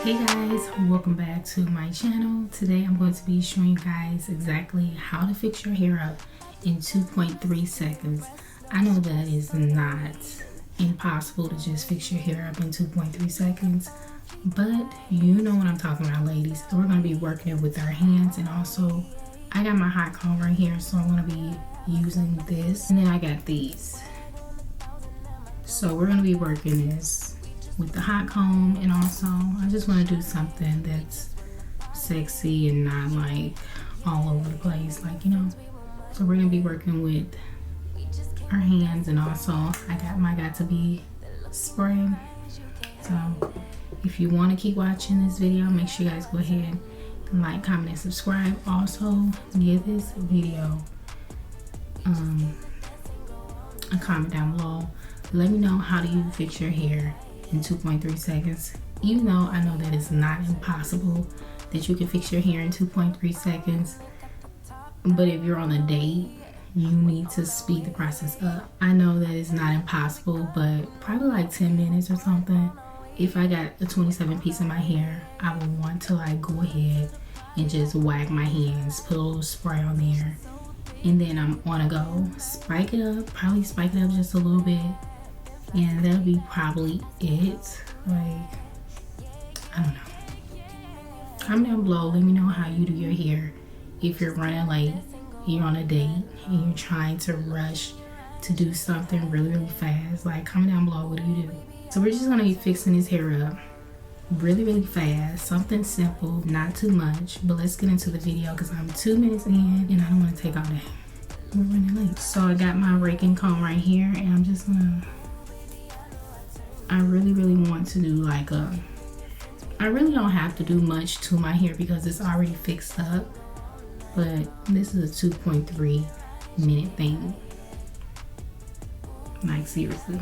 Hey guys, welcome back to my channel. Today I'm going to be showing you guys exactly how to fix your hair up in 2.3 seconds. I know that is not impossible to just fix your hair up in 2.3 seconds, but you know what I'm talking about, ladies. So we're going to be working it with our hands, and also I got my hot comb right here, so I'm going to be using this, and then I got these. So we're going to be working this with the hot comb, and also I just want to do something that's sexy and not like all over the place, like, you know. So we're gonna be working with our hands, and also I got my Got2b spray. So if you want to keep watching this video, make sure you guys go ahead and like, comment, and subscribe. Also give this video a comment down below. Let me know, how do you fix your hair in 2.3 seconds. Even though I know that it's not impossible that you can fix your hair in 2.3 seconds, but if you're on a date, you need to speed the process up. I know that it's not impossible, but probably like 10 minutes or something. If I got a 27 piece in my hair, I would want to like go ahead and just whack my hands, put a little spray on there, and then I'm on a go. Spike it up, probably spike it up just a little bit, and that'll be probably it. Like, I don't know. Comment down below, let me know how you do your hair. If you're running late, you're on a date, and you're trying to rush to do something really fast, like, comment down below, what do you do? So we're just gonna be fixing his hair up really fast, something simple, not too much. But let's get into the video because I'm 2 minutes in and I don't want to take all day. We're running late. So I got my raking comb right here, and I'm just gonna, I really want to do like I really don't have to do much to my hair because it's already fixed up, but this is a 2.3 minute thing, like seriously.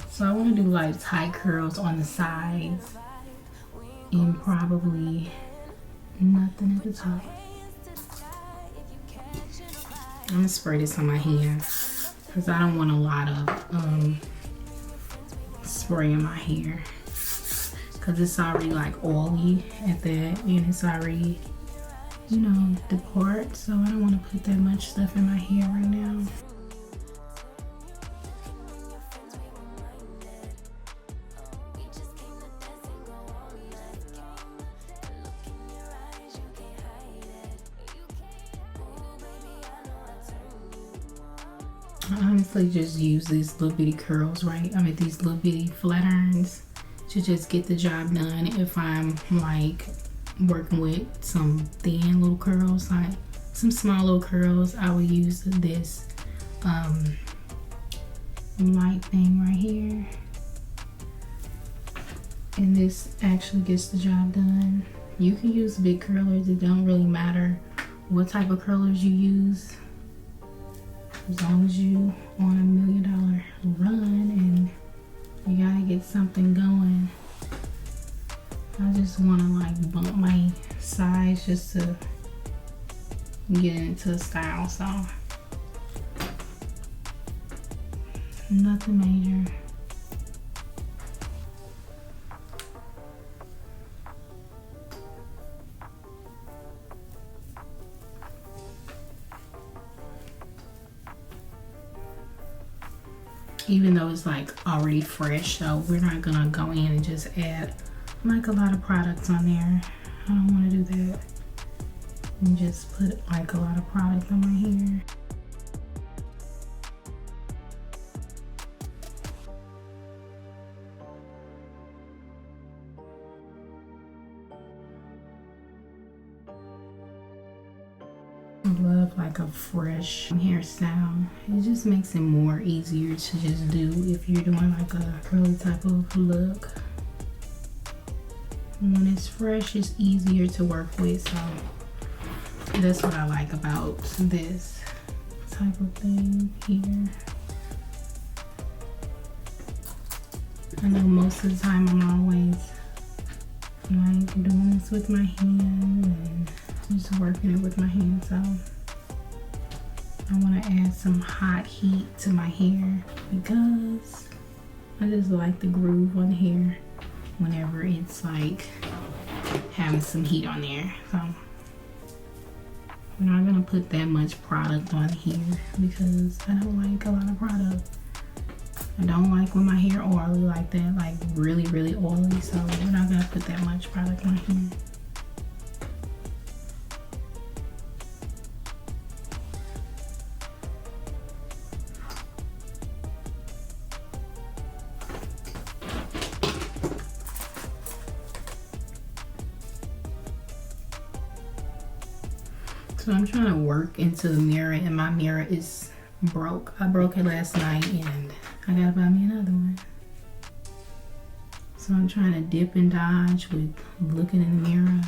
So I want to do like tight curls on the sides and probably nothing at the top. I'm gonna spray this on my hand because I don't want a lot of spray in my hair because it's already like oily at that, and it's already, you know, depart. So I don't want to put that much stuff in my hair right now. I honestly just use these little bitty curls, right? I mean, these little bitty flat irons to just get the job done. If I'm like working with some thin little curls, like some small little curls, I will use this light thing right here, and this actually gets the job done. You can use big curlers, it don't really matter what type of curlers you use, as long as you on $1 million run and you gotta get something going. I just want to like bump my sides just to get into style, so nothing major. Even though it's like already fresh, so we're not gonna go in and just add like a lot of products on there. I don't want to do that and just put like a lot of product on my hair. I love like a fresh hairstyle. It just makes it more easier to just do if you're doing like a curly type of look. When it's fresh, it's easier to work with, so that's what I like about this type of thing here. I know most of the time I'm always like doing this with my hand and just working it with my hand, so I want to add some hot heat to my hair because I just like the groove on the hair. whenever it's like having some heat on there. So we're not gonna put that much product on here because I don't like a lot of product. I don't like when my hair oily like that, like really oily, so we're not gonna put that much product on here. So I'm trying to work into the mirror, and my mirror is broke. I broke it last night and I gotta buy me another one. So I'm trying to dip and dodge with looking in the mirror.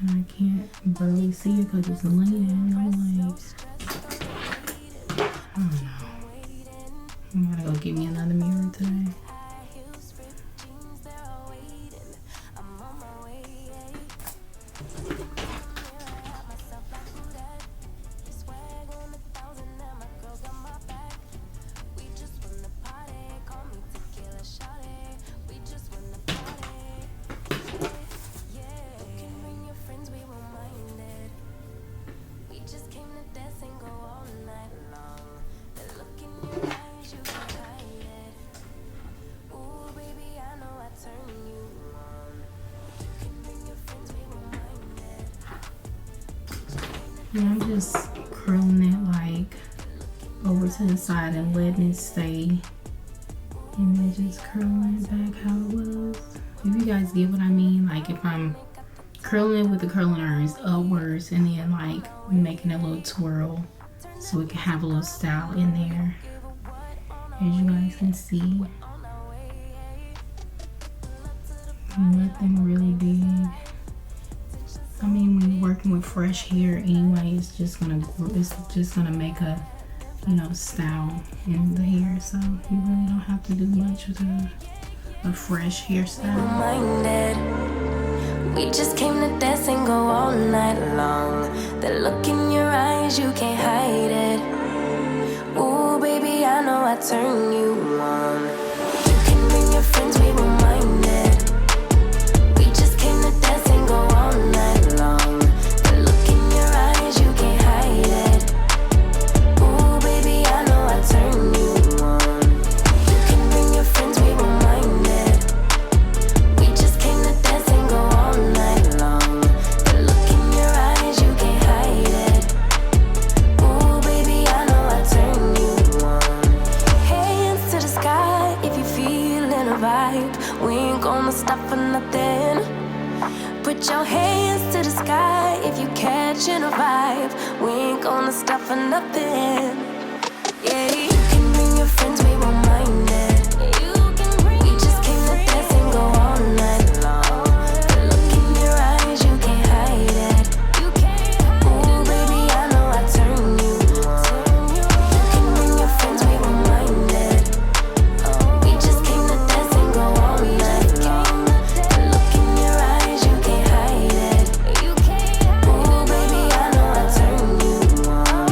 And I can't barely see it because it's leaning. I'm like, I don't know. I'm gonna go get me another mirror today. And I'm just curling it like over to the side and letting it stay, and then just curling it back how it was. If you guys get what I mean, like if I'm curling it with the curling irons upwards and then like making a little twirl so it can have a little style in there, as you guys can see. Nothing really big. I mean, when you're working with fresh hair anyway, it's just gonna make a, you know, style in the hair. So you really don't have to do much with a fresh hairstyle. We just came to dance and go all night long. The look in your eyes, you can't hide it. Ooh, baby, I know I turn you on. You can bring your friends, we won't mind it. We just came to dance and go all night long. The look in your eyes, you can't hide it. Ooh, baby, I know I turn you on. You can bring your friends, we won't mind it. We just came to dance and go all night long. The look in your eyes, you can't hide it. Ooh, baby, I know I turn you on. Hands to the sky if you're feeling a vibe. We ain't gonna stop for nothing. Put your hands to the sky if you catching a vibe. We ain't gonna stop for nothing. Yeah, you can bring your friends, we won't mind it. We just came to dance and go all night long. The look in your eyes, you can't hide it. Ooh, baby, I know I turn you on. You can bring your friends, we won't mind it. We just came to dance and go all night long. The look in your eyes, you can't hide it. Ooh, baby, I know I turn you on.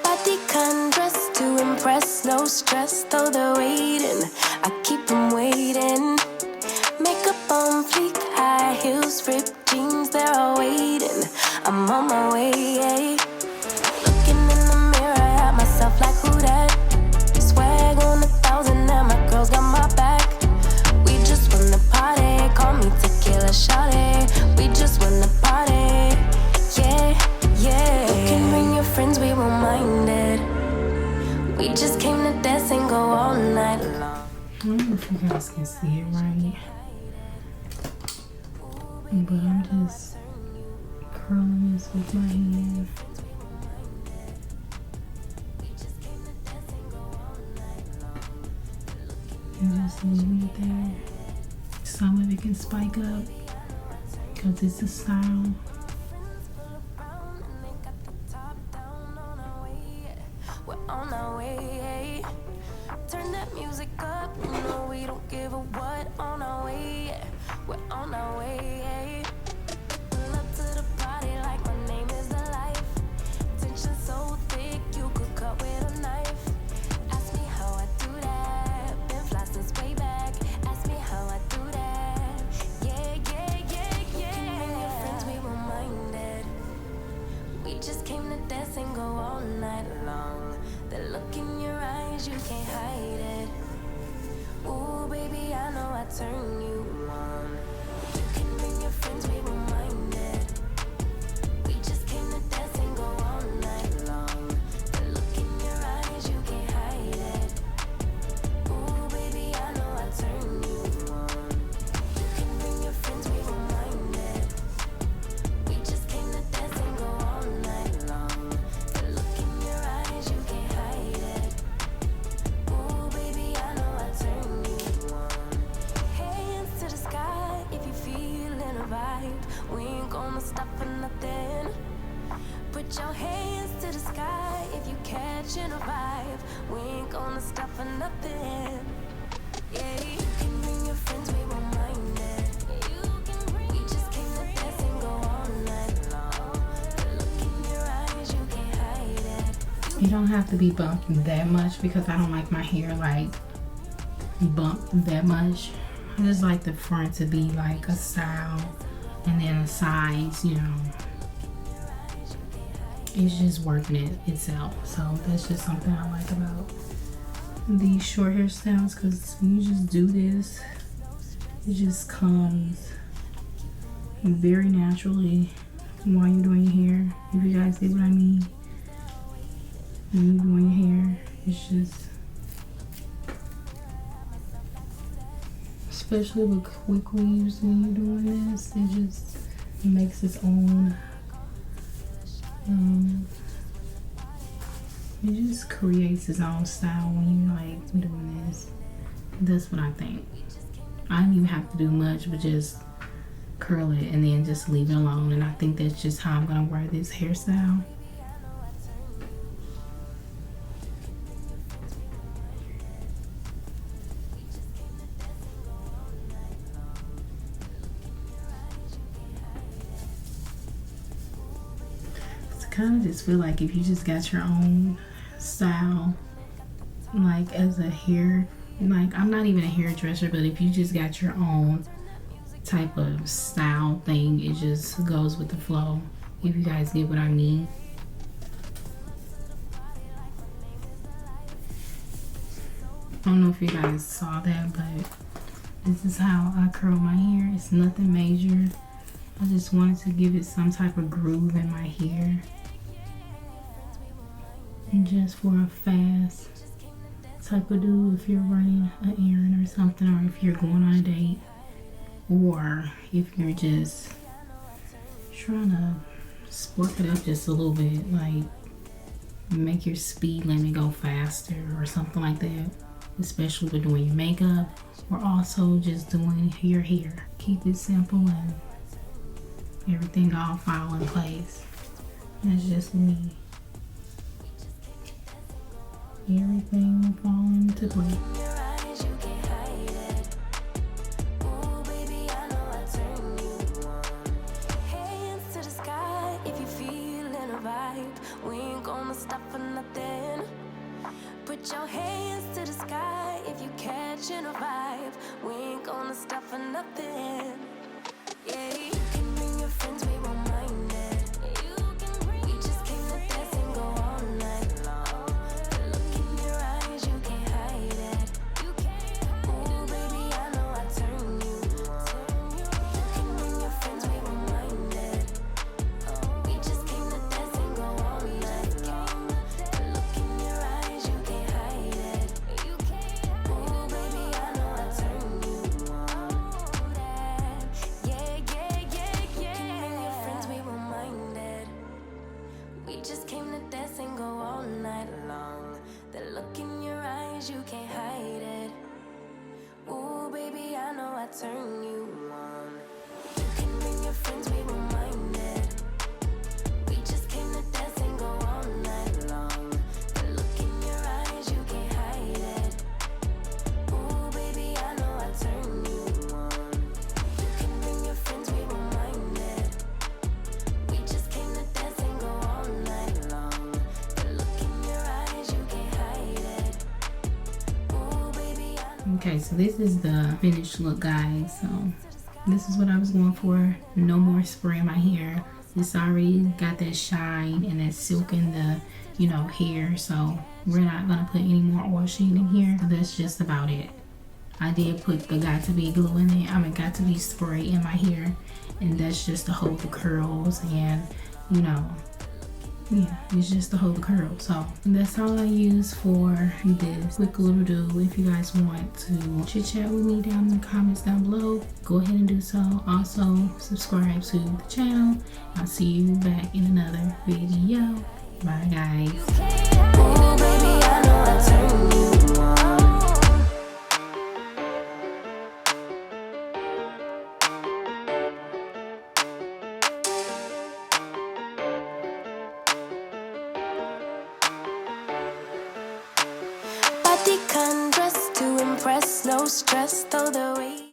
Body undressed to impress, no stress, though they're waiting. I keep them waiting. Makeup on fleek, high heels, ripped jeans, they're all waiting. I'm on my way. Looking in the mirror at myself like who that? Swag on 1,000 and my girls got my back. We just wanna party, call me tequila shawty. We just wanna party, yeah. You can bring your friends, we won't mind it. We just came to dance and go all night long. I don't know if you guys can see it right, but I'm just curling this with my hand. And just leave it there. Some of it can spike up because it's a style. We're on our way. Turn that music up. You know we don't give a what. On our way. We're on our way. Pull up to the party like my name is the life. Tension so thick you could cut with a knife. Ask me how I do that. Been fly since way back. Ask me just came to dance and go all night long. The look in your eyes, you can't hide it. Ooh, baby, I know I turn you on. You can bring your friends, we won't mind it. We just came to dance and go all night long. The look in your eyes, you can't hide it. Ooh, baby, I know I turn you on. You can bring your friends, we won't mind it. We just came to dance and go all night long. The look in your eyes, you can't hide it. Ooh, baby, I know I turn you on. Hands to the sky if you feelin' a vibe. We ain't gonna stop for nothing. Put your hands to the sky if you catchin' a vibe. We ain't gonna stop for nothing. Yeah, you can bring your friends, we won't mind it. We just came to dance and go all night long. The look in your eyes, you can't hide it. You don't have to be bumped that much because I don't like my hair like bumped that much. I just like the front to be like a style and then the sides, you know, it's just working it itself. So that's just something I like about these short hairstyles, because when you just do this, it just comes very naturally while you're doing your hair. If you guys see what I mean, when you're doing your hair, it's just, especially with quick weaves when you're doing this, it just makes its own, it just creates its own style when you like doing this. That's what I think. I don't even have to do much but just curl it and then just leave it alone, and I think that's just how I'm gonna wear this hairstyle. I kind of just feel like if you just got your own style, like as a hair, like I'm not even a hairdresser, but if you just got your own type of style thing, it just goes with the flow, if you guys get what I mean. I don't know if you guys saw that, but this is how I curl my hair. It's nothing major. I just wanted to give it some type of groove in my hair. And just for a fast type of do, if you're running an errand or something, or if you're going on a date, or if you're just trying to spark it up just a little bit, like make your speed limit go faster or something like that, especially with doing your makeup or also just doing your hair. Keep it simple and everything all fall in place. That's just me. Everything will fall into place. We ain't gonna stop for nothing. Put your hands to the sky if you catchin' a vibe. We ain't gonna stop for nothing. Yeah, you can bring your friends, we won't mind it. We just came to dance and go all night long. The look in your eyes, you can't hide it. Ooh, baby, I know I turn you on. You can bring your friends, we won't mind it. We just came to dance and go all night long. The look in your eyes, you can't hide it. Ooh, baby, I know I turn you on. Yeah, yeah, yeah, yeah. You can bring your friends, we won't mind it. We just came to dance and go all night long. The look in your eyes, you can't hide it. Ooh, baby, I know I turn you on. You can bring your friends, we won't mind it. We just came to dance and go all night long. The look in your eyes, you can't hide it. Ooh, baby, I know I turn you on. You can bring your friends, we won't mind it. We just came to dance and go all night long. The look in your eyes, you can't hide it. Ooh, baby, I know. Okay, so this is the finished look, guys. So this is what I was going for. No more spraying my hair. It's already got that shine and that silk in the, you know, hair. So we're not gonna put any more oil sheen in here. That's just about it. I did put the Got To Be glue in it. I mean, Got To Be spray in my hair, and that's just to hold the curls and, you know, yeah, it's just to hold the curls. So that's all I use for this quick little do. If you guys want to chit chat with me down in the comments down below, go ahead and do so. Also subscribe to the channel. I'll see you back in another video. Bye guys. Ooh, baby, I know I turn you on. Body con dress to impress, no stress, though the way